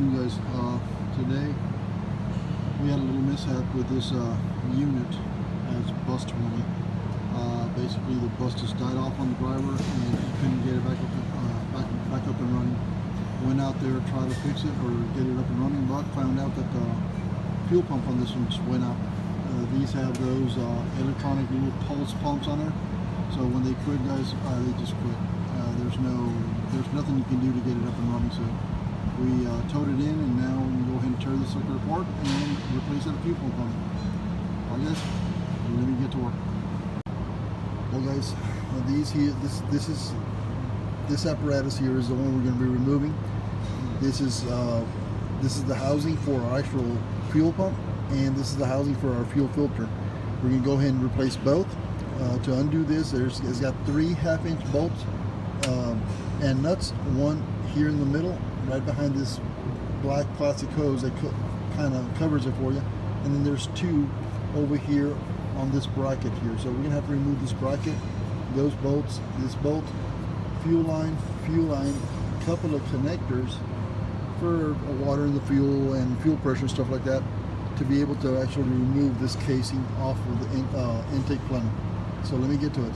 afternoon, guys. Today we had a little mishap with this unit as bust running. Basically, the bus just died off on the driver, and he couldn't get it back up and running. Went out there, tried to fix it or get it up and running, but found out that the fuel pump on this one just went out. These have those electronic little pulse pumps on there, so when they quit, guys, they just quit. There's nothing you can do to get it up and running. So we towed it in, and now we can go ahead and tear the sucker apart and replace that fuel pump on it. Alright, guys, let me get to work. Well, guys, this apparatus here is the one we're going to be removing. This is the housing for our actual fuel pump, and this is the housing for our fuel filter. We're going to go ahead and replace both. To undo this, it's got 3 half-inch bolts and nuts, one here in the middle, right behind this black plastic hose that kind of covers it for you, and then there's 2 over here on this bracket here. So we're going to have to remove this bracket, those bolts, this bolt, fuel line, couple of connectors for water in the fuel and fuel pressure and stuff like that, to be able to actually remove this casing off of the intake plumbing. So let me get to it.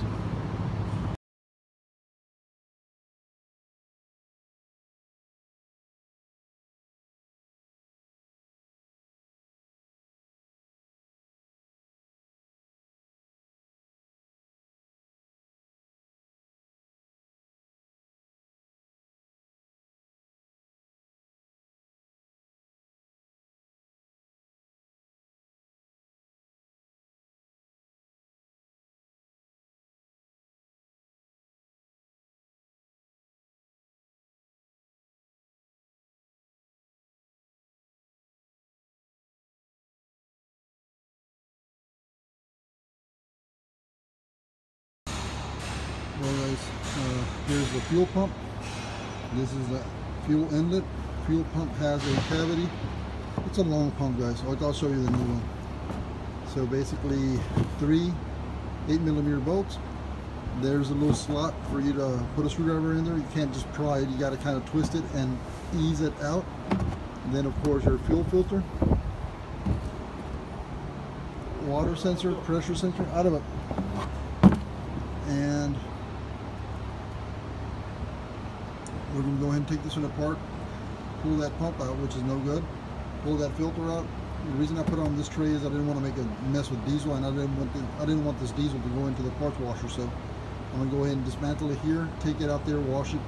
Well, guys, here's the fuel pump. This is the fuel inlet. Fuel pump has a cavity. It's a long pump, guys, so I'll show you the new one. So basically 3 8mm bolts. There's a little slot for you to put a screwdriver in there. You can't just pry it, you got to kind of twist it and ease it out. And then of course your fuel filter, water sensor, pressure sensor, out of it. And we're going to go ahead and take this one apart, pull that pump out, which is no good, pull that filter out. The reason I put it on this tray is I didn't want to make a mess with diesel, and I didn't want this diesel to go into the parts washer. So I'm going to go ahead and dismantle it here, take it out there, wash it.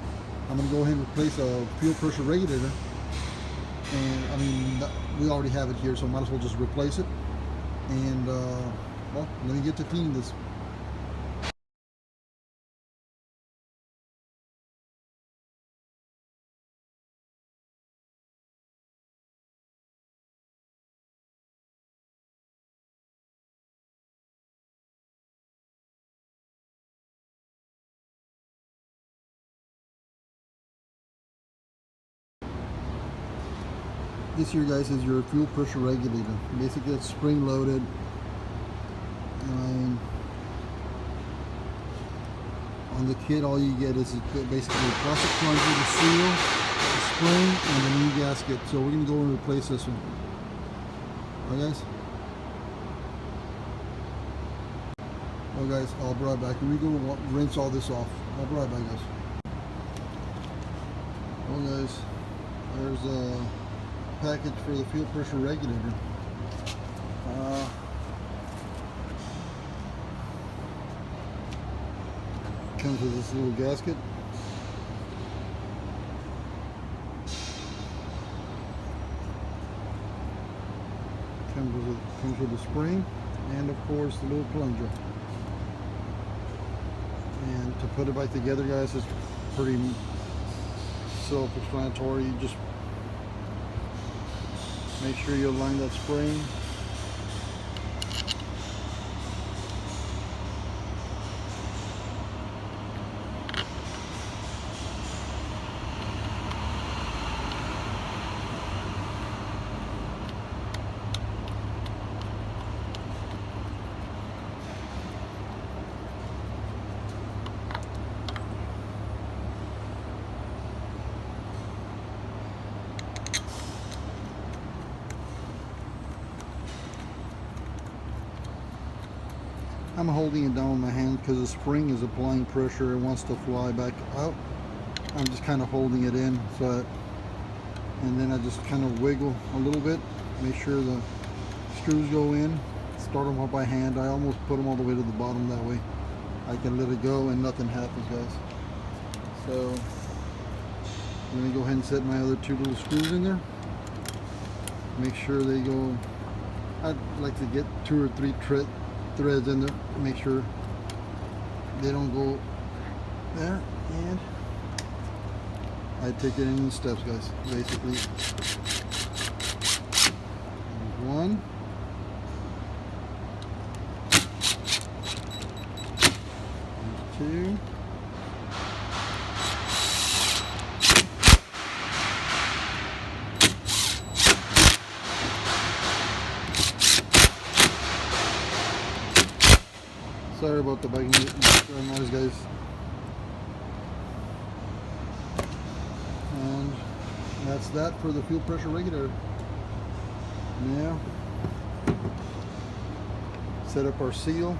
I'm going to go ahead and replace a fuel pressure regulator, and I mean, we already have it here, so I might as well just replace it. And well, let me get to cleaning this. This here, guys, is your fuel pressure regulator. Basically, it's spring loaded. On the kit, all you get is basically a plastic plunger, the seal, the spring, and the new gasket. So we're going to go and replace this one. Alright, guys? Well, guys, I'll be right back. We're going to rinse all this off. I'll be right back, guys. Well, guys, there's a package for the fuel pressure regulator. Comes with this little gasket. Comes with the spring, and of course the little plunger. And to put it back together, guys, is pretty self-explanatory. You just make sure you align that spring. I'm holding it down with my hand because the spring is applying pressure. It wants to fly back out. I'm just kind of holding it in, and then I just kind of wiggle a little bit, make sure the screws go in, start them up by hand. I almost put them all the way to the bottom, that way I can let it go and nothing happens, guys. So let me go ahead and set my other 2 little screws in there. Make sure they go, I'd like to get 2 or 3 threads in there, make sure they don't go there, and I take it in steps, guys. Basically, there's 1, there's 2, sorry about the background noise, guys. And that's that for the fuel pressure regulator. Now, set up our seal.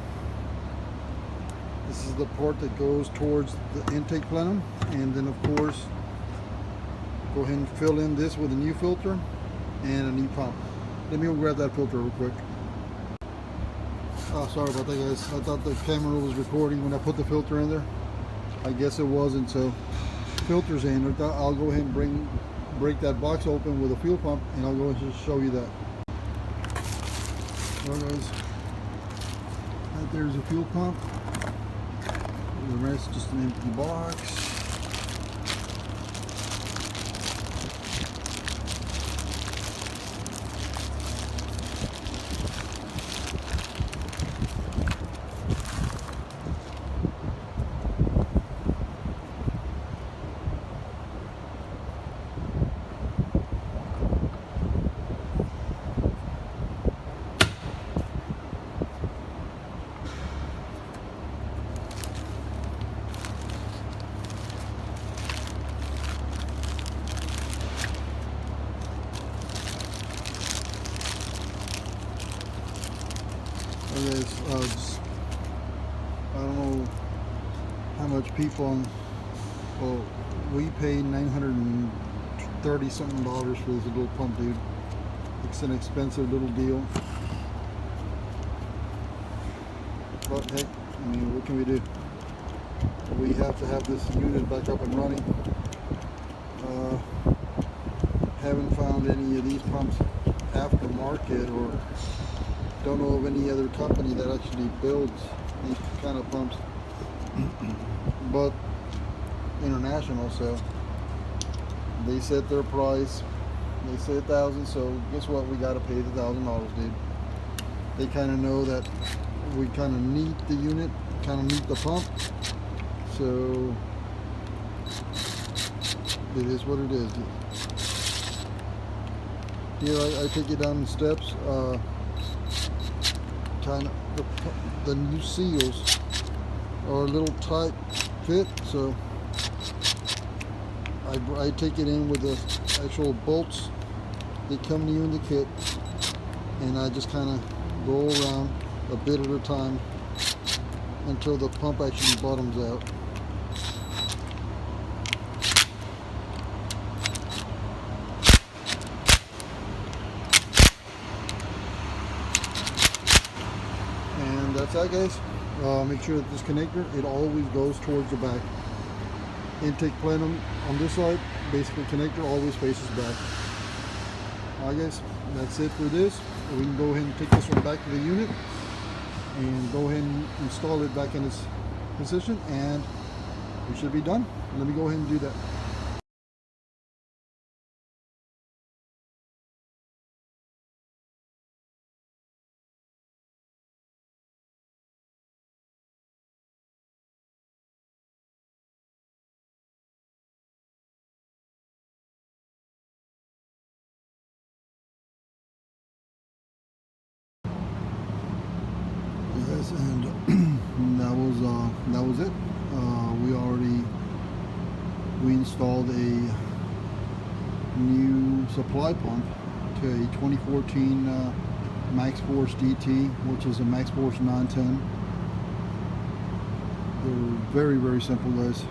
This is the part that goes towards the intake plenum, and then of course go ahead and fill in this with a new filter and a new pump. Let me go grab that filter real quick. Oh, sorry about that, guys. I thought the camera was recording when I put the filter in there. I guess it wasn't. So filter's in. I'll go ahead and break that box open with a fuel pump, and I'll go ahead and show you that. Well, guys, right there's a fuel pump. The rest just an empty box. I don't know how much people well, we paid $930 something for this little pump, dude. It's an expensive little deal, but heck, I mean, what can we do? We have to have this unit back up and running. Haven't found any of these pumps aftermarket, or don't know of any other company that actually builds these kind of pumps, but international. So they set their price, they say $1,000, so guess what, we got to pay the $1,000, dude. They kind of know that we kind of need the unit, kind of need the pump, so it is what it is, dude. Here I take it down in steps. Kind of the new seals are a little tight fit, so I take it in with the actual bolts. They come to you in the kit, and I just kind of go around a bit at a time until the pump actually bottoms out. That's that, guys. Make sure that this connector, it always goes towards the back. Intake plenum on this side, basically connector always faces back. Alright, guys, that's it for this. We can go ahead and take this one back to the unit and go ahead and install it back in its position, and we should be done. Let me go ahead and do that. And that was it. We installed a new supply pump to a 2014 Maxforce DT, which is a Maxforce 910 They're very, very simple, guys.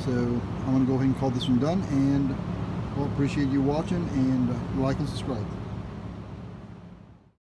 So I'm going to go ahead and call this one done, and well, appreciate you watching, and like and subscribe.